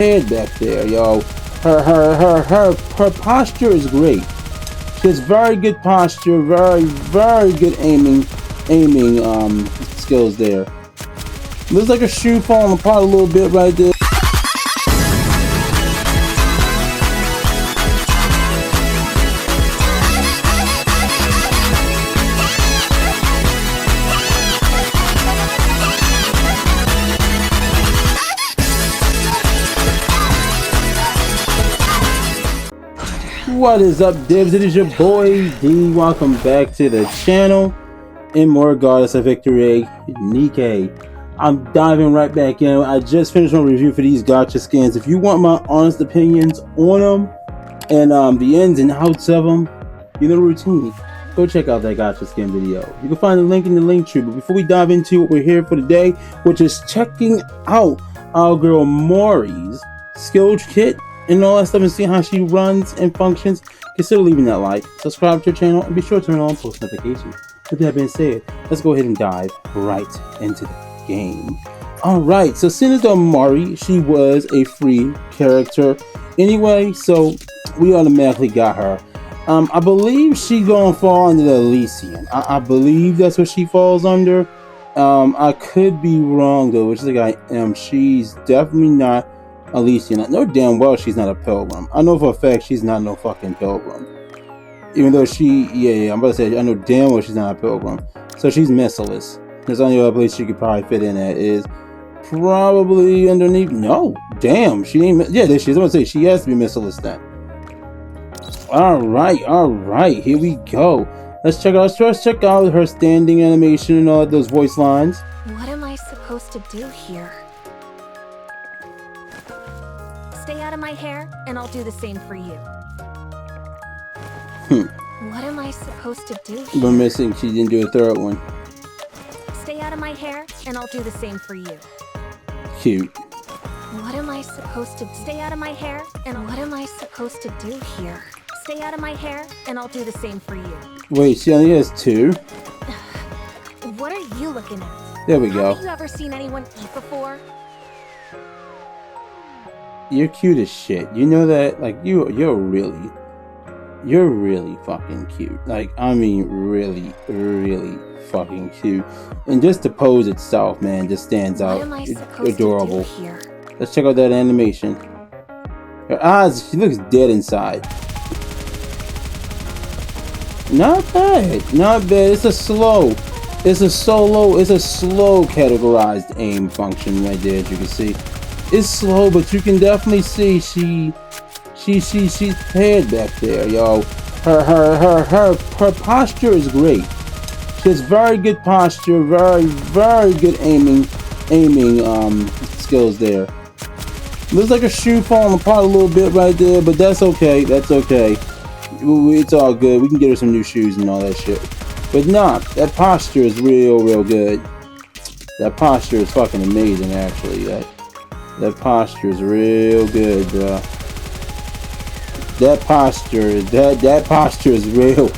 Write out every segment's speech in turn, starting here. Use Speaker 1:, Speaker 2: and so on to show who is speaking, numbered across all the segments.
Speaker 1: head back there, yo. Her posture is great. She has very good posture, very good aiming skills there. Looks like a shoe falling apart a little bit right there. What is up, Dibs? It is your boy D. Welcome back to the channel. And more Goddess of Victory, NIKKE. I'm diving right back in. I just finished my review for these gacha skins. If you want my honest opinions on them and the ins and outs of them, you know the routine. Go check out that gacha skin video. You can find the link in the link tree. But before we dive into what we're here for today, which is checking out our girl Mori's skill kit and all that stuff, and see how she runs and functions, consider leaving that like, subscribe to her channel, and be sure to turn on post notifications. With that being said, let's go ahead and dive right into the game. Alright, so seeing as though Mori, she was a free character anyway, so we automatically got her. I believe she's gonna fall under the Elysian. I believe that's what she falls under. I could be wrong though, which is like I am. She's definitely not Elysian. I know damn well she's not a pilgrim. I know for a fact she's not no fucking pilgrim. Even though I'm about to say, I know damn well she's not a pilgrim. So she's missiless. There's the only other place she could probably fit in at is probably underneath. No, damn, she ain't. Yeah, there she is. I'm about to say she has to be missiless then. All right, here we go. Let's check out her standing animation and all those voice lines.
Speaker 2: What am I supposed to do here? Stay out of my hair, and I'll do the same for you. What am I supposed to do here?
Speaker 1: We're missing. She didn't do a third one.
Speaker 2: Stay out of my hair, and I'll do the same for you.
Speaker 1: Cute.
Speaker 2: What am I supposed to stay out of my hair? And what am I supposed to do here? Stay out of my hair, and I'll do the same for you.
Speaker 1: Wait, she only has two?
Speaker 2: What are you looking at?
Speaker 1: There we go.
Speaker 2: Have you ever seen anyone eat before?
Speaker 1: You're cute as shit. You know that? Like, you're really fucking cute. Like, I mean, really fucking cute. And just the pose itself, man, just stands out. It's adorable. Let's check out that animation. Her eyes, she looks dead inside. Not bad. It's a slow categorized aim function right there, as you can see. It's slow, but you can definitely see she's paired back there, yo. Her posture is great. She has very good posture, very good aiming skills there. Looks like a shoe falling apart a little bit right there, but that's okay. It's all good. We can get her some new shoes and all that shit. But nah, that posture is real good. That posture is fucking amazing, actually. That posture is real good, bro. That posture is real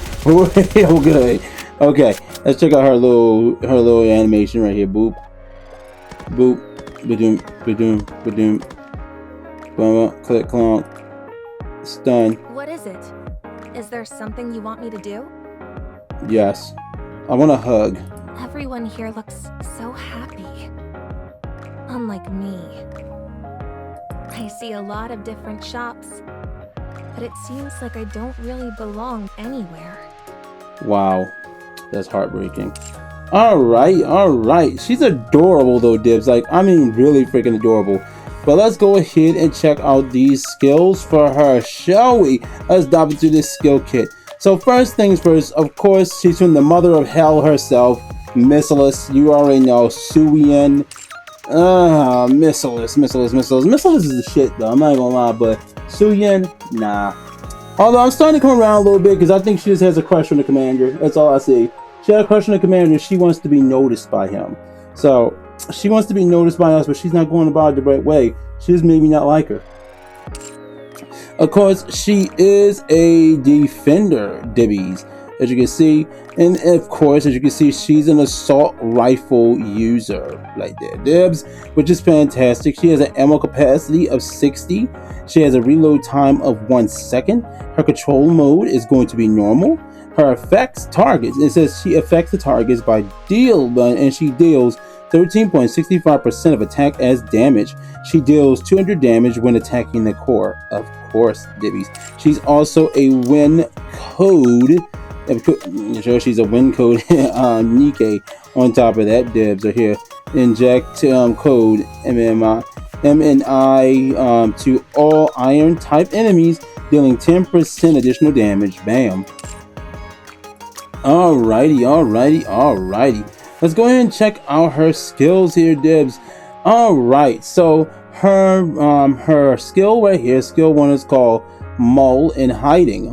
Speaker 1: good. Okay, let's check out her little animation right here. Boop, boop, badoom, badoom, badoom, boom, click, clonk, stun.
Speaker 2: What is it? Is there something you want me to do?
Speaker 1: Yes, I want a hug.
Speaker 2: Everyone here looks so happy. Unlike me. I see a lot of different shops, but it seems like I don't really belong anywhere.
Speaker 1: Wow, that's heartbreaking. Alright. She's adorable though, Dibs. Like, I mean, really freaking adorable. But let's go ahead and check out these skills for her, shall we? Let's dive into this skill kit. So first things first, of course, she's from the mother of hell herself, Missiless. You already know, Suyen. Missiless is the shit though, I'm not gonna lie, but Suyen, nah. Although I'm starting to come around a little bit because I think she just has a crush on the commander. That's all I see. She had a crush on the commander and she wants to be noticed by him. So she wants to be noticed by us, but she's not going about it the right way. She just made me not like her. Of course, she is a defender, Dibbies. as you can see. And of course, as you can see, she's an assault rifle user like that, Dibs, which is fantastic. She has an ammo capacity of 60. She has a reload time of 1 second. Her control mode is going to be normal. Her affects targets. It says she affects the targets by and she deals 13.65% of attack as damage. She deals 200 damage when attacking the core. Of course, Dibbies. She's also a win code. She's a win code NIKKE on top of that, Dibs are here. Inject code MNI to all iron type enemies, dealing 10% additional damage. Bam. Alrighty. Let's go ahead and check out her skills here, Dibs. Alright, so her skill right here, skill 1 is called Mole in Hiding.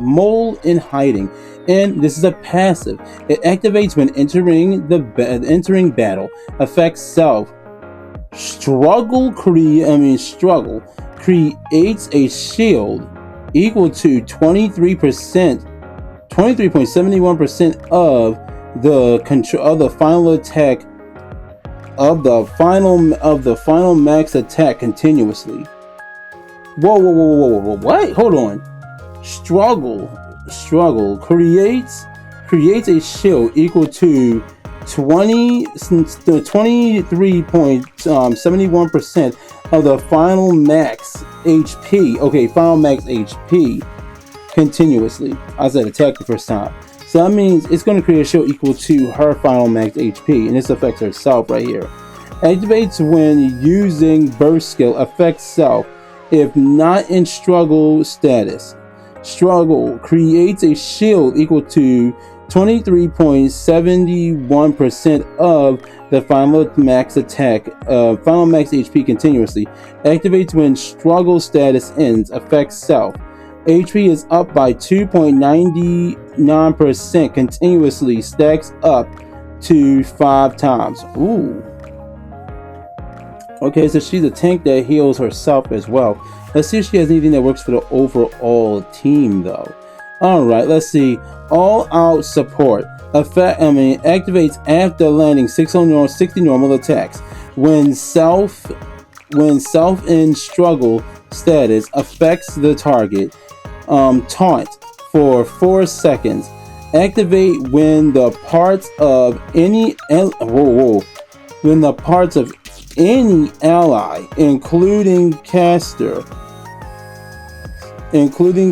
Speaker 1: And this is a passive. It activates when entering battle. Affects self. Struggle creates a shield equal to 23.71% of the final attack of the final max attack continuously. Whoa, what? Hold on. Struggle creates a shield equal to 23.71% of the final max HP. Okay, final max HP continuously. I said attack the first time. So that means it's going to create a shield equal to her final max HP, and this affects herself right here. Activates when using burst skill. Affects self if not in struggle status. Struggle creates a shield equal to 23.71% of the final max attack, final max HP continuously. Activates when struggle status ends. Affects self. HP is up by 2.99% continuously. Stacks up to 5 times. Ooh. Okay, so she's a tank that heals herself as well. Let's see if she has anything that works for the overall team, though. Alright, let's see. All out support. Activates after landing 60 normal attacks. When self in struggle status. Affects the target. Taunt for 4 seconds. Activate when the parts of any ally, including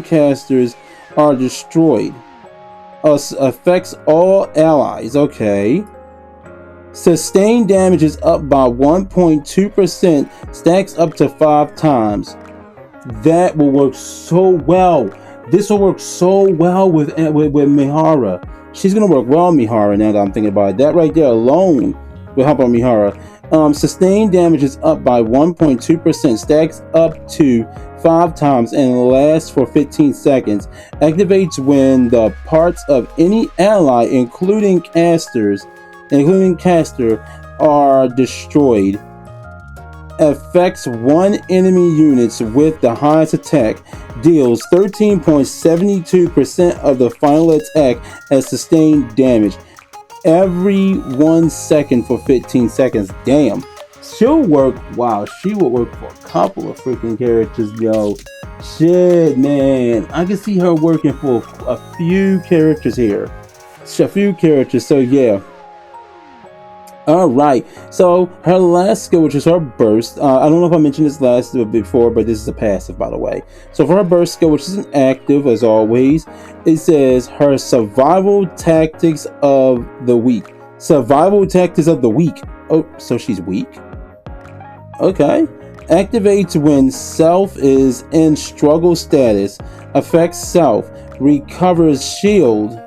Speaker 1: casters, are destroyed. Affects all allies. Okay. Sustained damage is up by 1.2%. Stacks up to 5 times. That will work so well. This will work so well with Mihara. She's gonna work well, Mihara. Now that I'm thinking about it, that right there alone will help on Mihara. Sustained damage is up by 1.2%. Stacks up to 5 times and lasts for 15 seconds. Activates when the parts of any ally, including caster, are destroyed. Affects 1 enemy units with the highest attack. Deals 13.72% of the final attack as sustained damage. Every 1 second for 15 seconds. Damn. She'll work. Wow, she will work for a couple of freaking characters, yo. Shit, man. I can see her working for a few characters here. A few characters, so yeah. Alright, so her last skill, which is her burst, I don't know if I mentioned this before, but this is a passive, by the way. So for her burst skill, which is an active, as always, it says her survival tactics of the week. Survival tactics of the week. Oh, so she's weak? Okay. Activates when self is in struggle status. Affects self. Recovers shield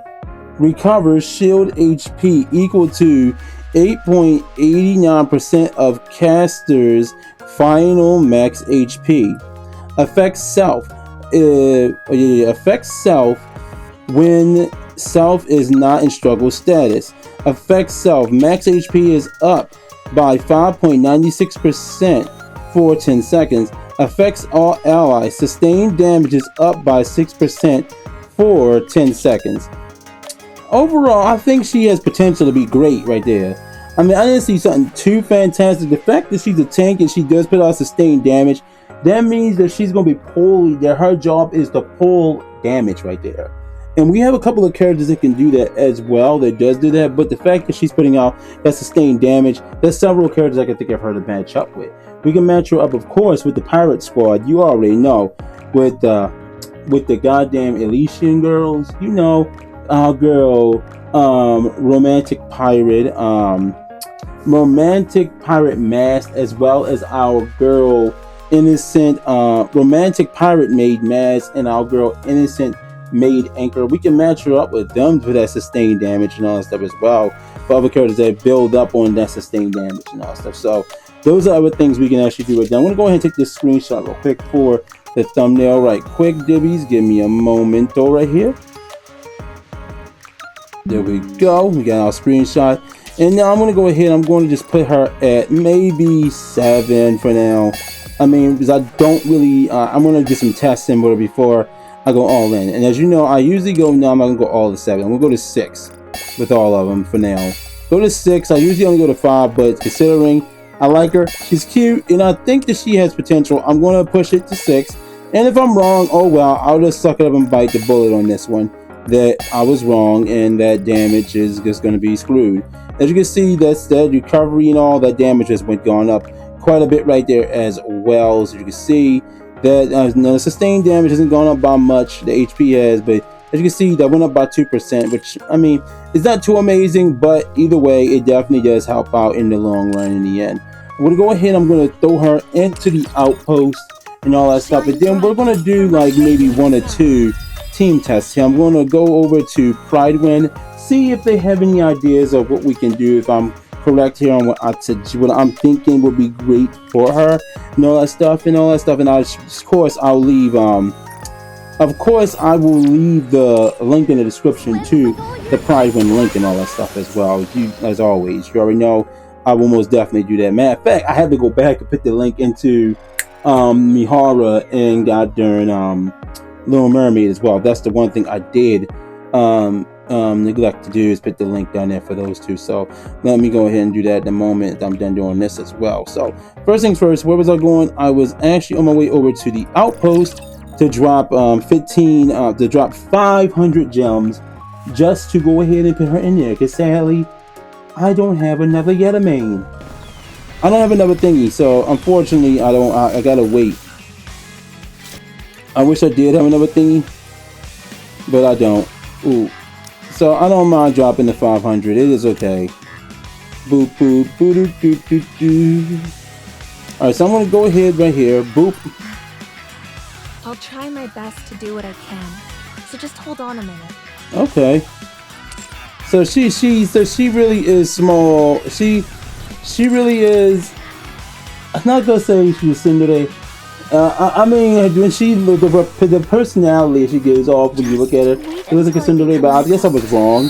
Speaker 1: HP equal to 8.89% of caster's final max HP. Affects self. Affects self when self is not in struggle status. Affects self. Max HP is up by 5.96% for 10 seconds. Affects all allies. Sustained damage is up by 6% for 10 seconds. overall, I think she has potential to be great right there. I mean, I didn't see something too fantastic. The fact that she's a tank and she does put out sustained damage, that means that she's going to be pulling, that her job is to pull damage right there. And we have a couple of characters that can do that as well, that does do that, but the fact that she's putting out that sustained damage, there's several characters I can think of her to match up with. We can match her up, of course, with the Pirate Squad, you already know, with the goddamn Elysian girls, you know, our girl, Romantic Pirate Mask, as well as our girl, Innocent, Romantic Pirate Maid Mask, and our girl, Innocent Maid Anchor. We can match her up with them for that sustained damage and all that stuff as well, for other characters that build up on that sustained damage and all that stuff. So those are other things we can actually do with them. I'm going to go ahead and take this screenshot real quick for the thumbnail right quick, Dibbies. Give me a momento right here. There we go. We got our screenshot. And now I'm going to go ahead. I'm going to just put her at maybe 7 for now. I mean, because I don't really, I'm going to do some testing with her before I go all in. And as you know, I usually go, now I'm not going to go all to 7. I'm going to go to 6 with all of them for now. Go to 6. I usually only go to 5, but considering I like her, she's cute, and I think that she has potential, I'm going to push it to 6. And if I'm wrong, oh well, I'll just suck it up and bite the bullet on this one, that I was wrong and that damage is just going to be screwed. As you can see, that's that recovery and all that damage has been going up quite a bit right there as well. So you can see that the sustained damage hasn't gone up by much, the HP has, but as you can see, that went up by 2%, which, I mean, it's not too amazing, but either way, it definitely does help out in the long run in the end. I'm going to go ahead, I'm going to throw her into the outpost and all that stuff, and then we're going to do like maybe 1 or 2 team tests here. I'm going to go over to Pridewind, see if they have any ideas of what we can do, if I'm correct here on what I'm thinking would be great for her and all that stuff, and of course I'll leave of course I will leave the link in the description to the Pridewind link and all that stuff as well. As always, you already know I will most definitely do that. Matter of fact, I had to go back and put the link into Mihara and goddamn Little Mermaid as well. That's the one thing I did neglect to do, is put the link down there for those two. So let me go ahead and do that the moment I'm done doing this as well. So first things first, where was I going? I was actually on my way over to the outpost to drop 500 gems, just to go ahead and put her in there, because sadly I don't have another Yetamane. I don't have another thingy, so unfortunately I gotta wait. I wish I did have another thingy, but I don't. Ooh. So I don't mind dropping the 500. It is okay. Boop boop boop doo doo doo doo. Alright, so I'm gonna go ahead right here. Boop.
Speaker 2: I'll try my best to do what I can. So just hold on a minute.
Speaker 1: Okay. So she really is small. She really is. I'm not gonna say she's Cinderella. I mean, when the personality she gives off when you look at her, it looks like a Cinderella, but I guess I was wrong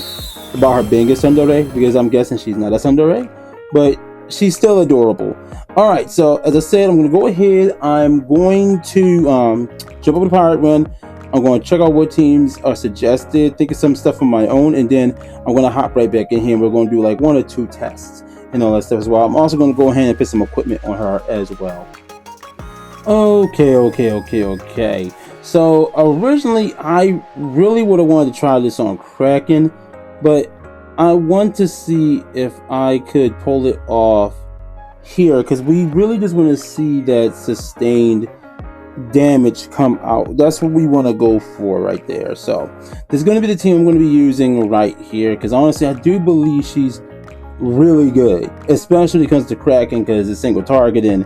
Speaker 1: about her being a Cinderella, because I'm guessing she's not a Cinderella, but she's still adorable. Alright, so as I said, I'm going to go ahead, I'm going to jump over to Pirate Run, I'm going to check out what teams are suggested, think of some stuff on my own, and then I'm going to hop right back in here, and we're going to do like 1 or 2 tests and all that stuff as well. I'm also going to go ahead and put some equipment on her as well. Okay. So originally I really would have wanted to try this on Kraken, but I want to see if I could pull it off here, because we really just want to see that sustained damage come out. That's what we want to go for right there. So this is going to be the team I'm going to be using right here, because honestly I do believe she's really good, especially when it comes to Kraken, because it's single target and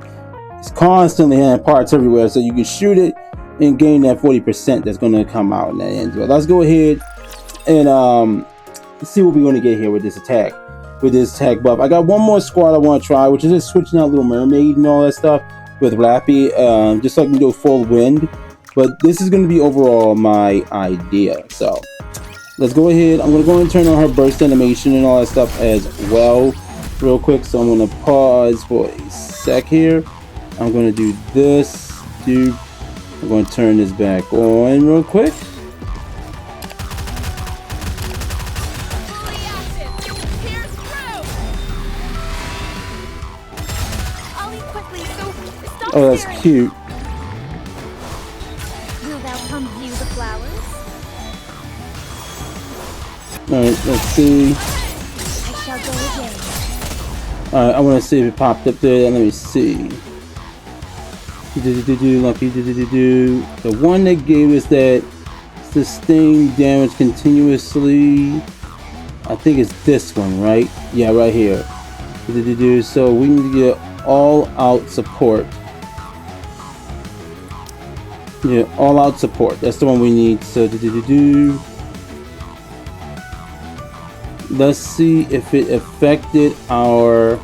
Speaker 1: it's constantly having parts everywhere, so you can shoot it and gain that 40% that's going to come out in that end. So let's go ahead and see what we're going to get here with this attack buff. I got one more squad I want to try, which is just switching out Little Mermaid and all that stuff with Rapi, just so I can go full wind. But this is going to be overall my idea. So let's go ahead. I'm going to go and turn on her burst animation and all that stuff as well real quick. So I'm going to pause for a sec here. I'm going to do this. I'm going to turn this back on real quick. Oh, that's cute.
Speaker 2: Will thou come view the flowers?
Speaker 1: Alright, let's see.
Speaker 2: I shall go again.
Speaker 1: Alright, I want to see if it popped up there. Let me see. Lucky. The one that gave us that sustained damage continuously. I think it's this one, right? Yeah, right here. So we need to get all out support. Yeah, all out support. That's the one we need. So let's see if it affected our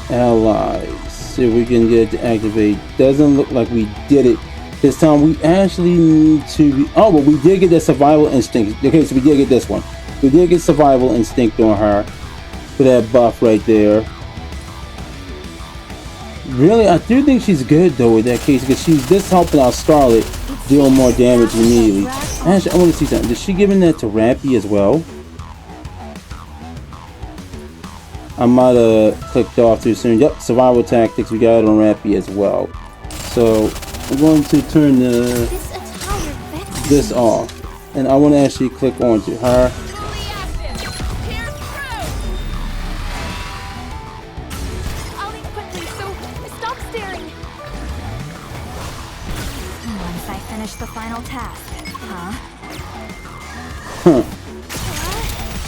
Speaker 1: allies. See if we can get it to activate. Doesn't look like we did it this time. We actually need to be, oh, but we did get that survival instinct. Okay, so we did get this one. We did get survival instinct on her for that buff right there. Really, I do think she's good though in that case, because she's just helping out Scarlet deal more damage immediately. Actually, I want to see something. Is she giving that to Rapi as well? I might have clicked off too soon. Yep, survival tactics. We got it on Rapi as well. So I'm going to turn this off, and I want to actually click onto her.
Speaker 2: The final task, huh?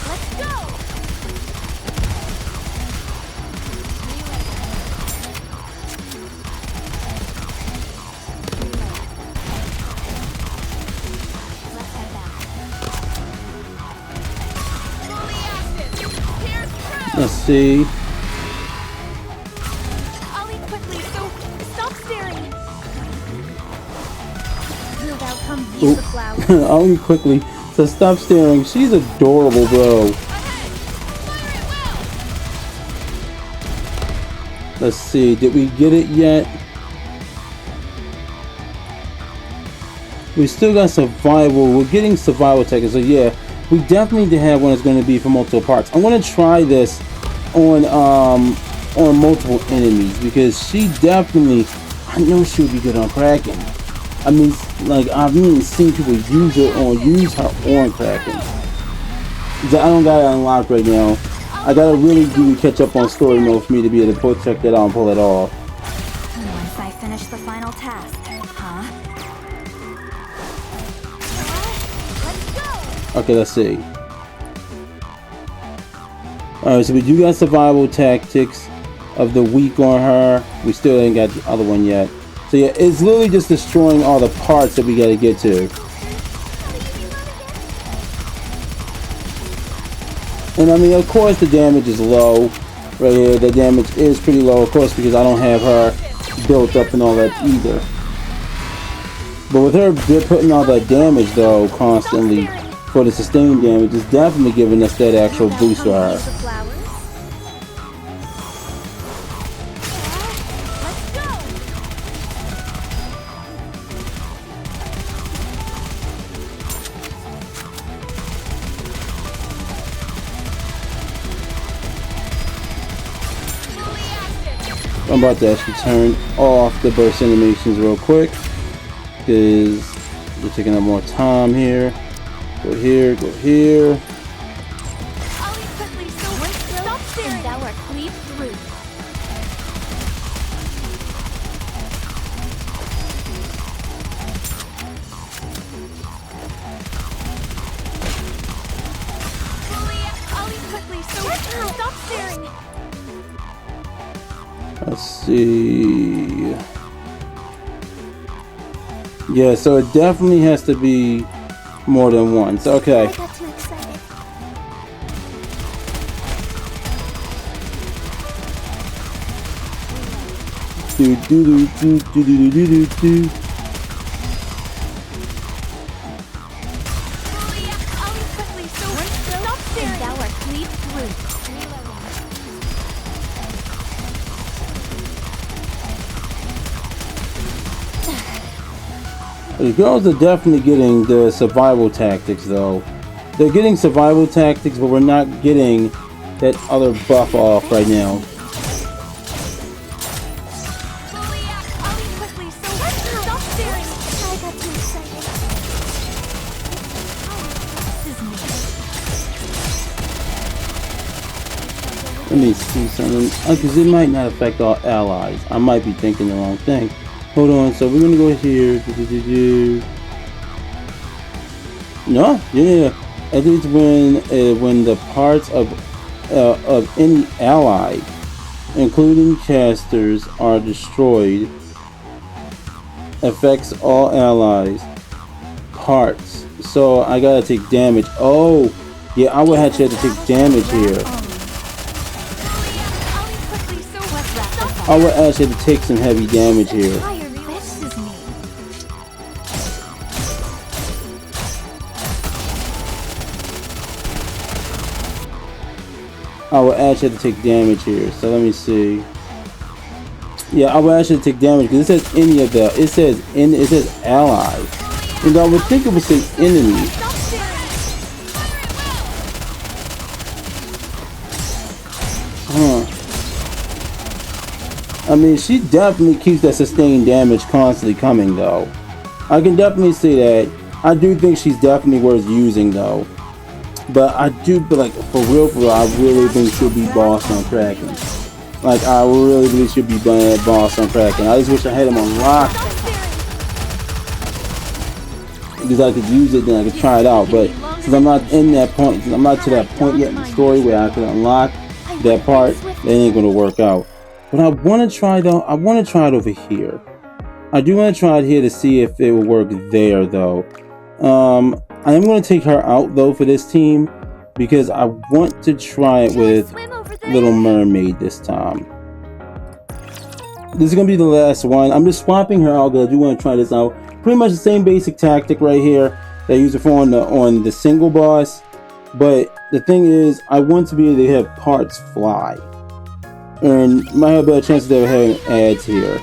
Speaker 2: Let's go.
Speaker 1: Let's see.
Speaker 2: I'll eat quickly, so stop staring.
Speaker 1: I'll eat quickly, so stop staring. She's adorable, bro. Let's see, did we get it yet? We still got survival. We're getting survival tech, so yeah, we definitely need to have one that's going to be for multiple parts. I'm going to try this on multiple enemies, because she definitely, I know she would be good on Kraken. I mean, like, I've even seen people use her on Kraken. I don't got it unlocked right now. I gotta really catch up on story mode for me to be able to check that out and pull it off.
Speaker 2: Once I finish the final task, huh? Let's go.
Speaker 1: Okay, let's see. Alright, so we do got survival tactics of the week on her. We still ain't got the other one yet. So yeah, it's literally just destroying all the parts that we gotta get to. And I mean, of course the damage is low. Right here, the damage is pretty low, of course, because I don't have her built up and all that either. But with her putting all that damage though, constantly, for the sustained damage, is definitely giving us that actual boost to her. I'm about to actually turn off the burst animations real quick, because we're taking up more time here. Go here, go here.
Speaker 2: I'll eat quickly, so stop staring. Thou art cleave through. I'll eat quickly, so stop staring.
Speaker 1: Let's see. Yeah, so it definitely has to be more than once. Okay.
Speaker 2: I got too excited.
Speaker 1: Do do do do do do do do do.
Speaker 2: I'll eat quickly, so stop staring. Thou art cleave through.
Speaker 1: The girls are definitely getting the survival tactics though. They're getting survival tactics, but we're not getting that other buff off right now. Let me see something. Because it might not affect all allies. I might be thinking the wrong thing. Hold on. So we're gonna go here. No, yeah. At least when the parts of any ally, including casters, are destroyed, affects all allies parts. So I gotta take damage. Oh, yeah, I would actually have to take damage here. I would actually have to take some heavy damage here. I would actually have to take damage here. So let me see. Yeah, I would actually take damage because it says any of the. It says ally. And I would think it would say enemy. I mean, she definitely keeps that sustained damage constantly coming, though. I can definitely say that. I do think she's definitely worth using, though. But I do, like, for real, I really think she'll be boss on Kraken. Like, I really believe she'll be boss on Kraken. I just wish I had him unlocked. Because I could use it, then I could try it out. But since I'm not in that point, since I'm not to that point yet in the story where I can unlock that part, that ain't gonna work out. But I want to try, though. I want to try it over here. I do want to try it here to see if it will work there, though. I am going to take her out, though, for this team. Because I want to try it with Little Mermaid this time. This is going to be the last one. I'm just swapping her out because I do want to try this out. Pretty much the same basic tactic right here that I use it for on the single boss. But the thing is, I want to be able to have parts fly. And might have a better chance of having ads here.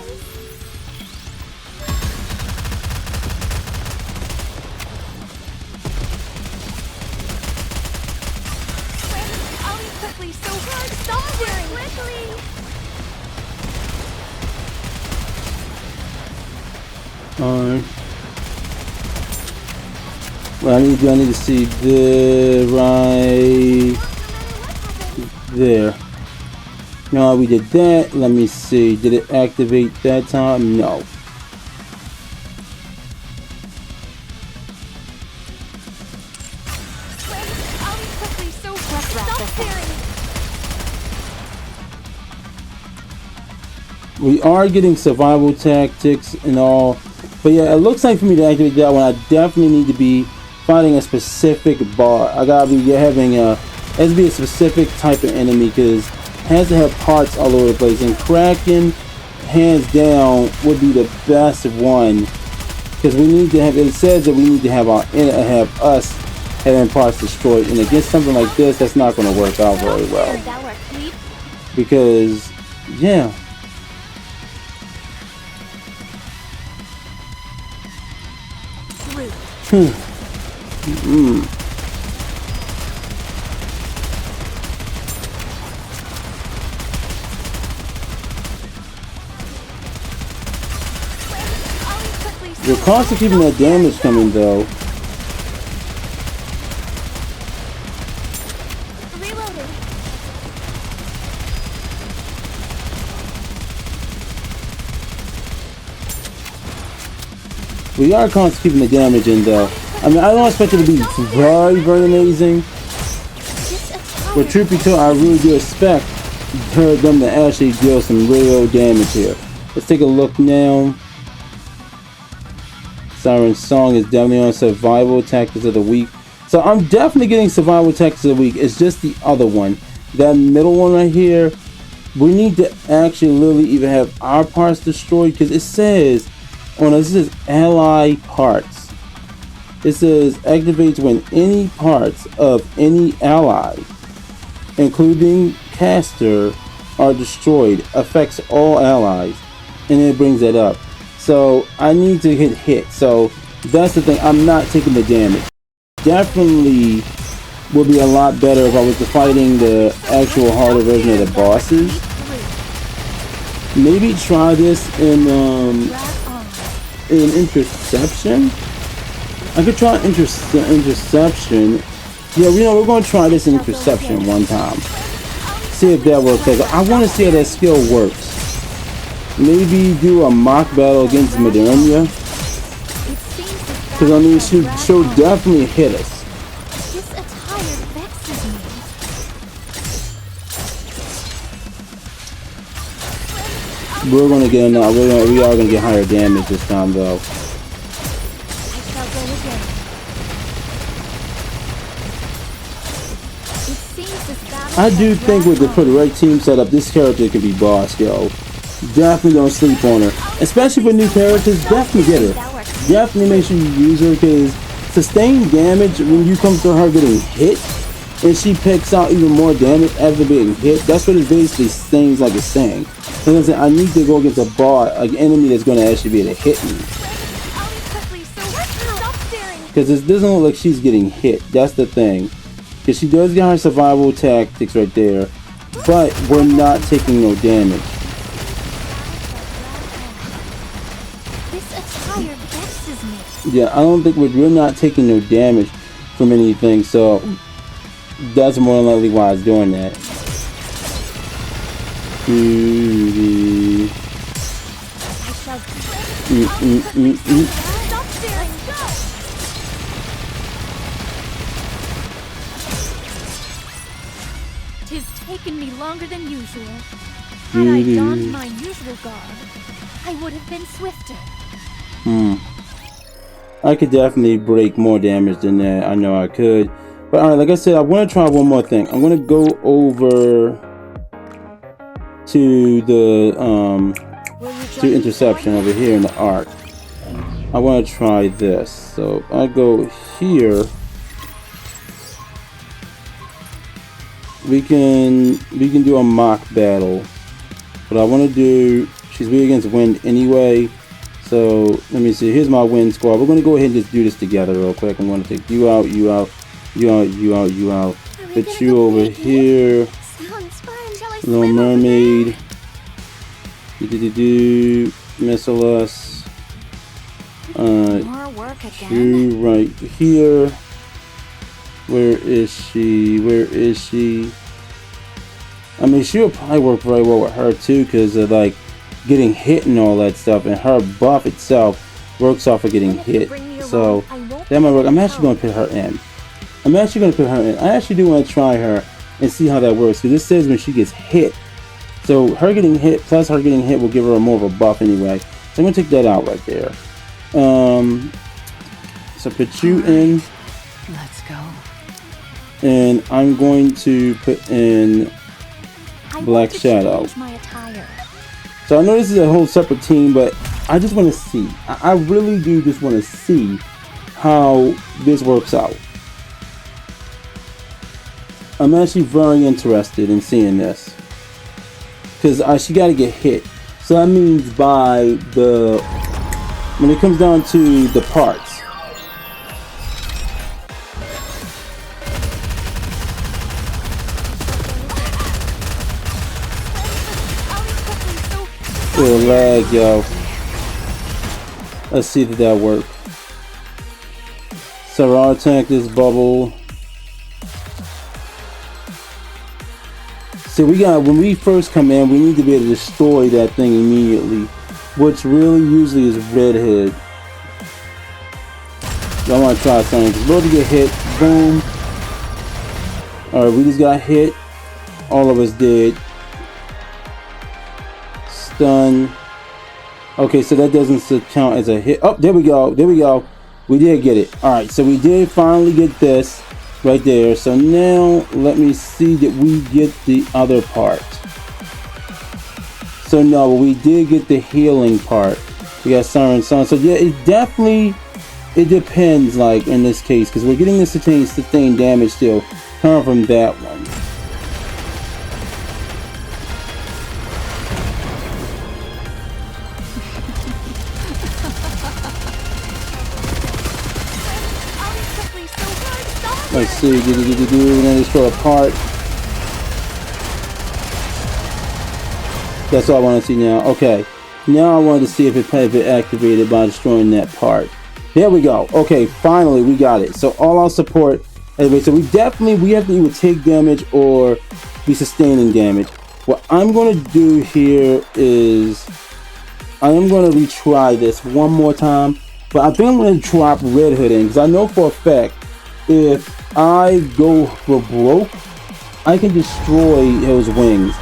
Speaker 1: Alright. Well, I need to see the right there. No, we did that. Let me see. Did it activate that time? No. We are getting survival tactics and all. But yeah, it looks like for me to activate that one, I definitely need to be fighting a specific boss. I gotta be having it has to be a specific type of enemy because it has to have parts all over the place. And Kraken, hands down, would be the best one because we need to have. It says that we need to have us having parts destroyed. And against something like this, that's not going to work out very well because yeah. We're constantly keeping that damage coming though. We are constantly keeping the damage in though. I mean, I don't expect it to be very, very amazing. But truth be told, I really do expect them to actually deal some real damage here. Let's take a look now. Siren's Song is definitely on Survival Tactics of the Week. So I'm definitely getting Survival Tactics of the Week. It's just the other one. That middle one right here. We need to actually literally even have our parts destroyed because it says on this is ally parts. It says activates when any parts of any ally, including caster, are destroyed, affects all allies, and it brings that up. So I need to hit. So that's the thing. I'm not taking the damage. Definitely would be a lot better if I was fighting the actual harder version of the bosses. Maybe try this in Interception. I could try Interception. Yeah, we're going to try this in Interception one time. See see if that works. Like, I want to see how that skill works. Maybe do a mock battle against Modernia. Because I mean, she'll definitely hit us.
Speaker 2: This attire vexes me.
Speaker 1: We're gonna get we are gonna get higher damage this time though. I do think with the right team setup, this character could be boss, yo. Definitely don't sleep on her. Especially for new characters, definitely get her. Definitely make sure you use her, because sustained damage, when you come to her getting hit, and she picks out even more damage after being hit, that's what it basically seems like it's saying. So I need to go against a boss, an enemy that's going to actually be able to hit me. Because it doesn't look like she's getting hit, that's the thing. Because she does get her survival tactics right there, but we're not taking no damage.
Speaker 2: This attire vexes me.
Speaker 1: Yeah, I don't think we're not taking no damage from anything, so that's more than likely why it's doing that.
Speaker 2: Tis taken me longer than usual. Had I donned my usual garb, I would have been swifter.
Speaker 1: I could definitely break more damage than that. I know I could. But alright, like I said, I want to try one more thing. I'm going to go over to the to interception over here in the arc. I want to try this. So I go here. We can do a mock battle. But I want to do, she's weak against wind anyway. So let me see. Here's my wind squad. We're going to go ahead and just do this together real quick. I'm going to take you out, you out, you out, you out, you out. Put you over here. Little mermaid. Missile us. You right here. Where is she? Where is she? I mean, she'll probably work very well with her too, because of like getting hit and all that stuff, and her buff itself works off of getting hit. So that might work. I'm actually going to put her in. I actually do want to try her and see how that works, because it says when she gets hit. So her getting hit plus her getting hit will give her more of a buff anyway. So I'm going to take that out right there. So put you in.
Speaker 2: Let's go.
Speaker 1: And I'm going to put in Black Shadow. So I know this is a whole separate team, but I just want to see. I really do just want to see how this works out. I'm actually very interested in seeing this, because she got to get hit. So that means when it comes down to the parts. Little lag, yo. Let's see if that works. So I'll attack this bubble. So when we first come in, we need to be able to destroy that thing immediately, which really usually is redhead. I want to try something. Because we're about to get hit. Boom. Alright, we just got hit. All of us did. Stun. Okay, so that doesn't count as a hit. Oh, there we go. There we go. We did get it. Alright, so we did finally get this right there. So now let me see that we get the other part. So no, but we did get the healing part. We got Siren Song. So yeah, it depends, like in this case, because we're getting the sustained damage still coming from that one. Let's see, then just throw a part. That's all I want to see now. Okay, now I wanted to see if it activated by destroying that part. There we go. Okay, finally we got it. So all our support. Anyway, so we have to either take damage or be sustaining damage. What I'm going to do here is I am going to retry this one more time, but I think I'm going to drop Red Hood in because I know for a fact if I go for broke, I can destroy his wings.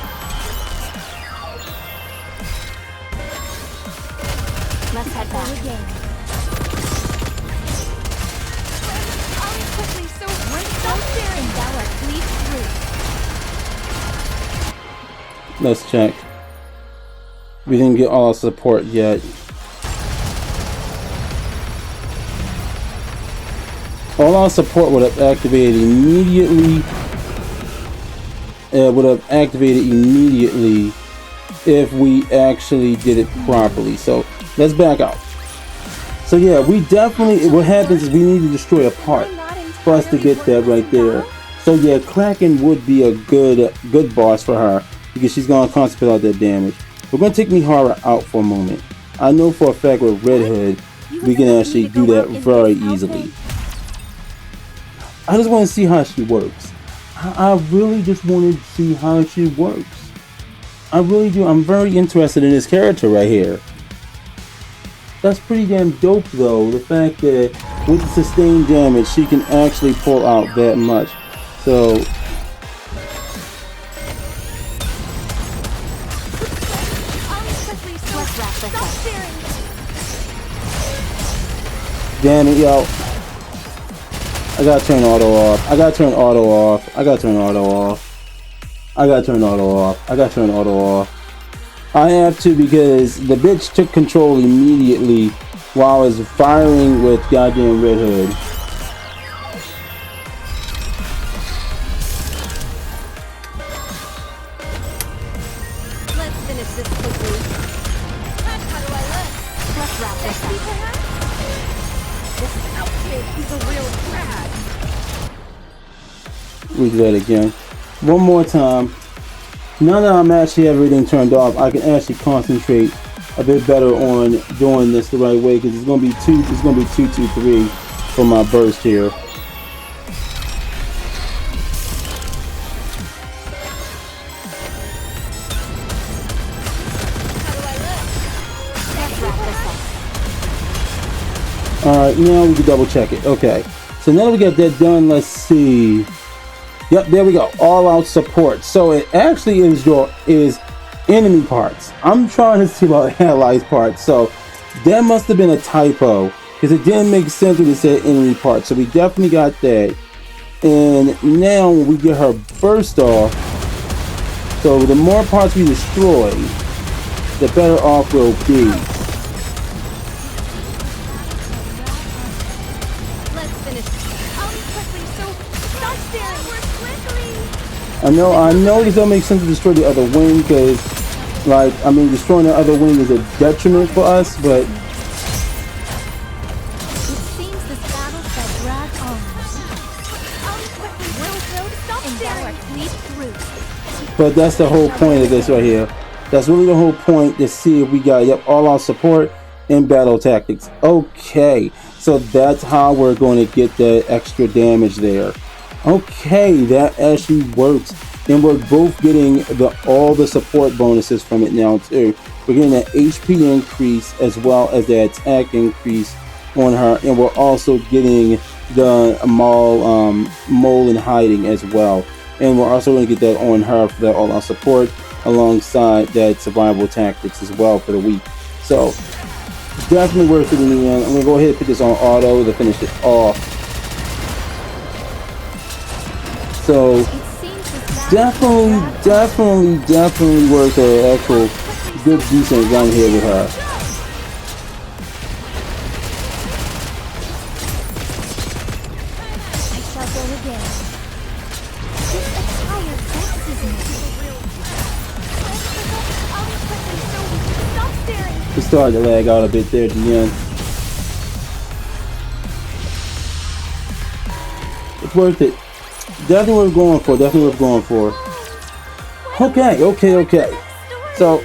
Speaker 2: Let's head back again. Quickly, so
Speaker 1: let's check. We didn't get all our support yet. All our support would have activated immediately. It would have activated immediately if we actually did it properly. So let's back out. So yeah, we definitely, what happens is we need to destroy a part for us to get that right there. So yeah, Kraken would be a good boss for her because she's gonna constantly put out that damage. We're gonna take Mihara out for a moment. I know for a fact with Red Hood we can actually do that very easily. I just want to see how she works. I really just want to see how she works. I really do. I'm very interested in this character right here. That's pretty damn dope though, the fact that with the sustained damage she can actually pull out that much. So damn it, yo. I gotta turn auto off. I gotta turn auto off. I gotta turn auto off. I gotta turn auto off. I gotta turn auto off. I have to because the bitch took control immediately while I was firing with goddamn Red Hood.
Speaker 2: Let's finish this quickly. How do I look? Let's wrap this up. This outfit is a real drag.
Speaker 1: We do that again. One more time. Now that I'm actually everything turned off, I can actually concentrate a bit better on doing this the right way because it's gonna be 2-2-3 for my burst here. Alright, now we can double check it. Okay. So now that we got that done, let's see. Yep, there we go. All out support. So it actually is enemy parts. I'm trying to see about allies parts. So that must have been a typo because it didn't make sense when it said enemy parts. So we definitely got that. And now when we get her burst off, so the more parts we destroy, the better off we'll be. I know this don't make sense to destroy the other wing because, like, I mean, destroying the other wing is a detriment for us, but...
Speaker 2: It seems this battle shall drag on.
Speaker 1: But that's the whole point of this right here. That's really the whole point, to see if we got, yep, all our support and battle tactics. Okay, so that's how we're going to get the extra damage there. Okay, that actually works, and we're both getting all the support bonuses from it now too. We're getting that HP increase as well as the attack increase on her, and we're also getting the mole and hiding as well, and we're also going to get that on her for that all-out support alongside that survival tactics as well for the week. So definitely worth it in the end. I'm going to go ahead and put this on auto to finish it off. So definitely worth an actual good decent run here with her.
Speaker 2: I shall go again. This attire vexes me. Stop staring.
Speaker 1: It started to lag out a bit there at the end. It's worth it. Definitely worth going for. Okay. So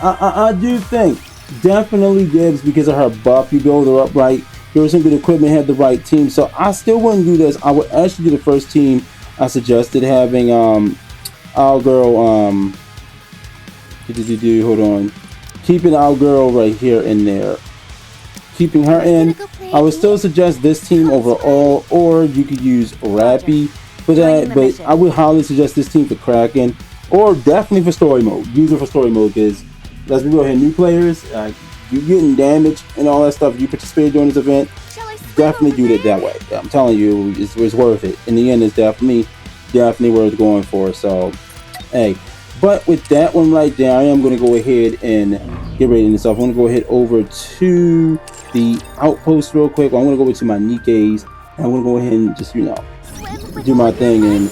Speaker 1: I do think definitely dibs because of her buff. You build her up right, give her some good equipment, have the right team. So I still wouldn't do this. I would actually do the first team I suggested, having our girl, hold on, keeping our girl right here in there, keeping her in. I would still suggest this team overall, or you could use Rapi for that, but I would highly suggest this team for Kraken, or definitely for story mode. Use it for story mode, because let's be real here, new players, you're getting damaged and all that stuff. You participate during this event, definitely do it that way. I'm telling you, it's worth it. In the end, it's definitely worth going for. So, hey, but with that one right there, I am going to go ahead and get ready to this off. I'm going to go ahead over to the outpost real quick. I'm going to go over to my NIKKEs, and I'm going to go ahead and just, do my thing and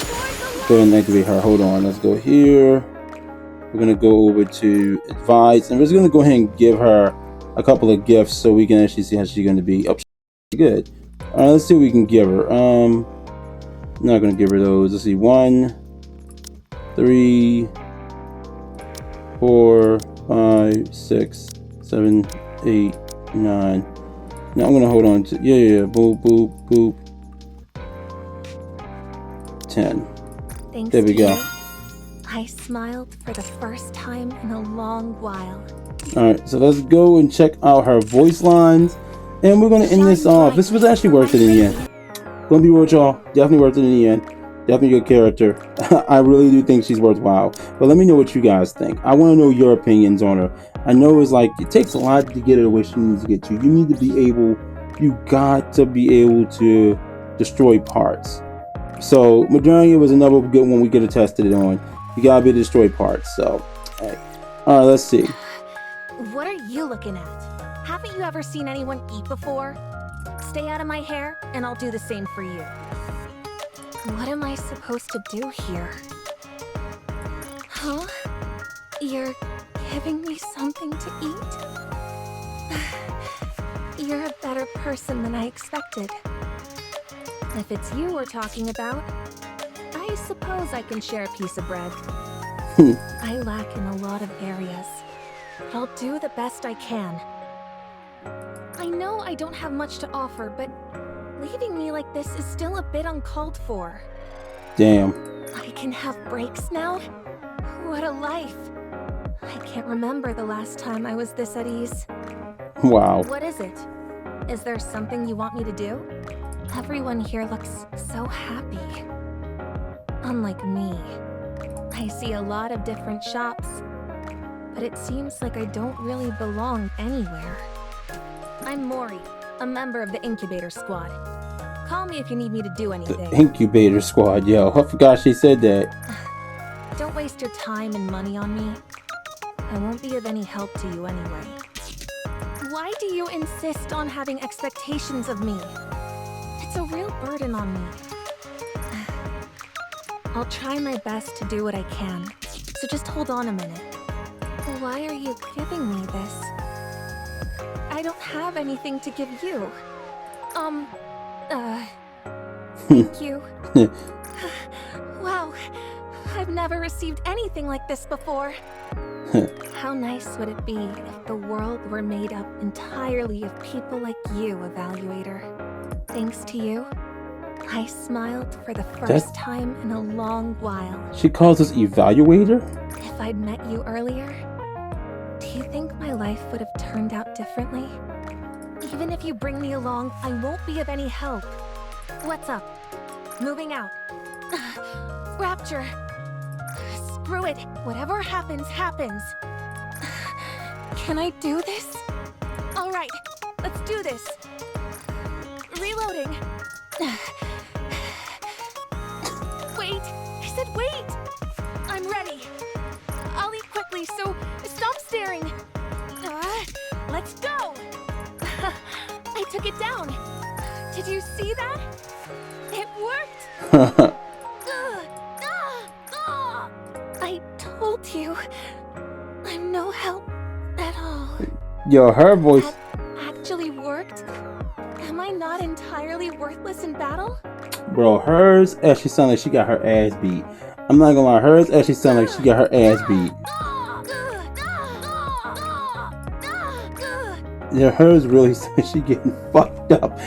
Speaker 1: go ahead and activate her. Hold on, let's go here. We're going to go over to advice, and we're just going to go ahead and give her a couple of gifts so we can actually see how she's going to be. Oh, good. All right, let's see what we can give her. I'm not going to give her those. Let's see. 1, 3, 4, 5, 6, 7, 8, 9. Now I'm going to hold on to, yeah, boop, boop, boop. 10.
Speaker 2: Thanks
Speaker 1: there we go.
Speaker 2: I smiled for the first time in a long while.
Speaker 1: Alright, so let's go and check out her voice lines. And we're going to end this off. This was actually worth it in the end. Gonna be with y'all. Definitely worth it in the end. Definitely a good character. I really do think she's worthwhile. But let me know what you guys think. I want to know your opinions on her. I know it's like, it takes a lot to get her the way she needs to get to. You need to be able, you got to be able to destroy parts. So Modernia was another good one we could have tested it on. You gotta be able to destroy parts. So, hey. Alright, let's see.
Speaker 2: What are you looking at? Haven't you ever seen anyone eat before? Stay out of my hair, and I'll do the same for you. What am I supposed to do here? Huh? You're giving me something to eat? You're a better person than I expected. If it's you we're talking about, I suppose I can share a piece of bread. I lack in a lot of areas, but I'll do the best I can. I know I don't have much to offer, but leaving me like this is still a bit uncalled for.
Speaker 1: Damn.
Speaker 2: I can have breaks now? What a life. I can't remember the last time I was this at ease.
Speaker 1: Wow.
Speaker 2: What is it? Is there something you want me to do? Everyone here looks so happy. Unlike me. I see a lot of different shops, but it seems like I don't really belong anywhere. I'm Mori, a member of the Incubator Squad. Call me if you need me to do anything.
Speaker 1: The Incubator Squad, yo. I forgot she said that.
Speaker 2: Don't waste your time and money on me. I won't be of any help to you anyway. Why do you insist on having expectations of me? It's a real burden on me. I'll try my best to do what I can, so just hold on a minute. Why are you giving me this? I don't have anything to give you. Thank you. Wow, I've never received anything like this before. How nice would it be if the world were made up entirely of people like you, Evaluator? Thanks to you, I smiled for the first time in a long while.
Speaker 1: She calls us Evaluator?
Speaker 2: If I'd met you earlier, do you think my life would have turned out differently? Even if you bring me along, I won't be of any help. What's up? Moving out. Rapture. Screw it. Whatever happens, happens. Can I do this? All right, let's do this. Reloading. Wait, I said wait. I'm ready. I'll leave quickly, so stop staring. Let's go. I took it down. Did you see that? It worked. I told you, I'm no help at all.
Speaker 1: Yo, her voice
Speaker 2: That actually worked? Am I not entirely worthless in battle?
Speaker 1: Bro, hers actually sound like she got her ass beat. I'm not gonna lie, hers actually sound like she got her ass beat. Yeah, hers really sound like she getting fucked up.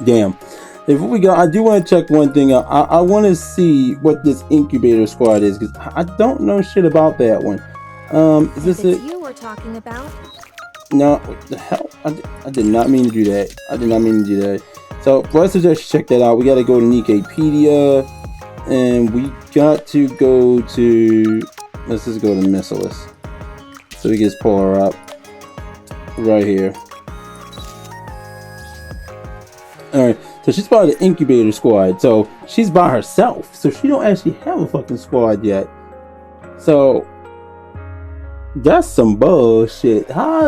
Speaker 1: Damn. Before we go, I do want to check one thing out. I want to see what this incubator squad is, because I don't know shit about that one. Is this it?
Speaker 2: You were talking about?
Speaker 1: No, what the hell? I did not mean to do that. I did not mean to do that. So, let's just check that out. We got to go to Nikkepedia, and we got to go to, let's just go to Missilus. So we can just pull her up right here. Alright, so she's part of the incubator squad. So she's by herself. So she don't actually have a fucking squad yet. So that's some bullshit. How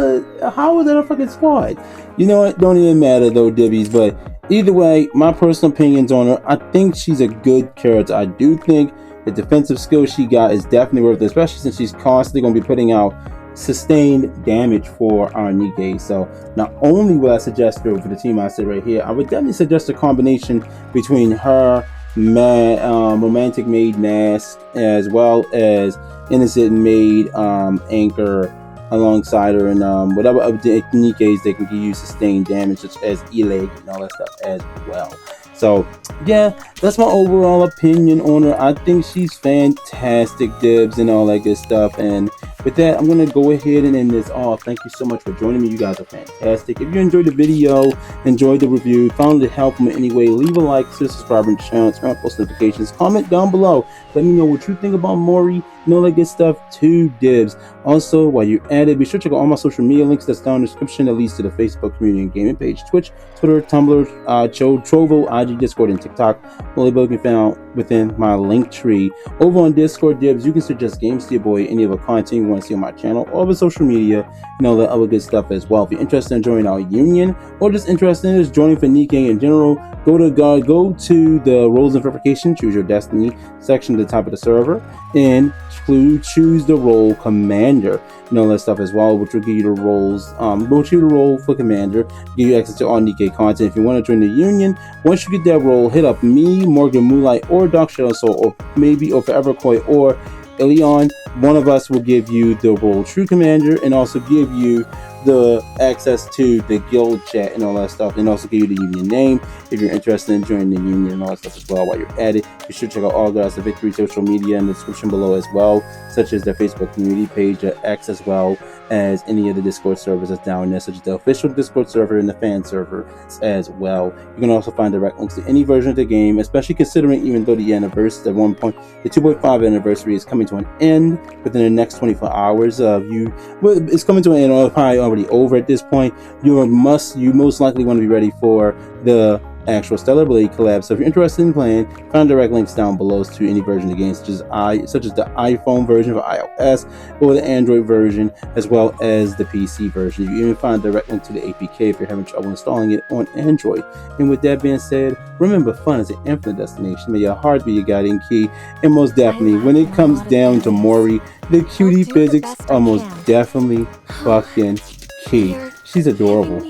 Speaker 1: is that a fucking squad? You know what? Don't even matter though, Dibbies. But either way, my personal opinions on her, I think she's a good character. I do think the defensive skill she got is definitely worth it, especially since she's constantly going to be putting out sustained damage for our Nikke. So not only will I suggest her for the team I said right here, I would definitely suggest a combination between her romantic maid mask as well as innocent maid anchor alongside her, and whatever other Nikkes they can give you sustained damage, such as Eleg and all that stuff as well. So yeah, that's my overall opinion on her. I think she's fantastic, Dibs, and all that good stuff. And with that, I'm gonna go ahead and end this off. Thank you so much for joining me. You guys are fantastic. If you enjoyed the video, enjoyed the review, found it helpful in any way, leave a like, subscribe to the channel, turn on post notifications, comment down below. Let me know what you think about Mori and all that good stuff too, Dibs. Also, while you're at it, be sure to check out all my social media links that's down in the description that leads to the Facebook community and gaming page, Twitch, Twitter, Tumblr, Trovo, IG, Discord, and TikTok. All both can be found within my link tree. Over on Discord, Dibs, you can suggest games to your boy, any other content you want to see on my channel, or over social media, and all that other good stuff as well. If you're interested in joining our union, or just interested in just joining for Nikke in general, go to the roles and verification, choose your destiny section at the top of the server, and choose the role commander and all that stuff as well, which will give you the roles, role for commander, give you access to all Nikke content. If you want to join the union, once you get that role, hit up me, Morgan Moonlight, or Dark Shadow Soul, or Forever Koi, or Ilion. One of us will give you the role True Commander, and also give you the access to the guild chat and all that stuff, and also give you the union name if you're interested in joining the union and all that stuff as well. While you're at it, you should check out all Gods of Victory social media in the description below as well, such as their Facebook community page, their X, as well as any of the Discord servers that's down there, such as the official Discord server and the fan server as well. You can also find direct links to any version of the game, especially considering even though the anniversary, the 2.5 anniversary is coming to an end within the next 24 hours. It's coming to an end, or probably already over at this point. You most likely want to be ready for the actual Stellar Blade collab. So if you're interested in playing, find direct links down below to any version of the game, such as the iPhone version for iOS, or the Android version, as well as the PC version. You even find a direct link to the APK if you're having trouble installing it on Android. And with that being said, remember, fun is an infinite destination. May your heart be your guiding key. And most definitely, when it comes down to Mori, the cutie physics are most definitely fucking key. She's adorable.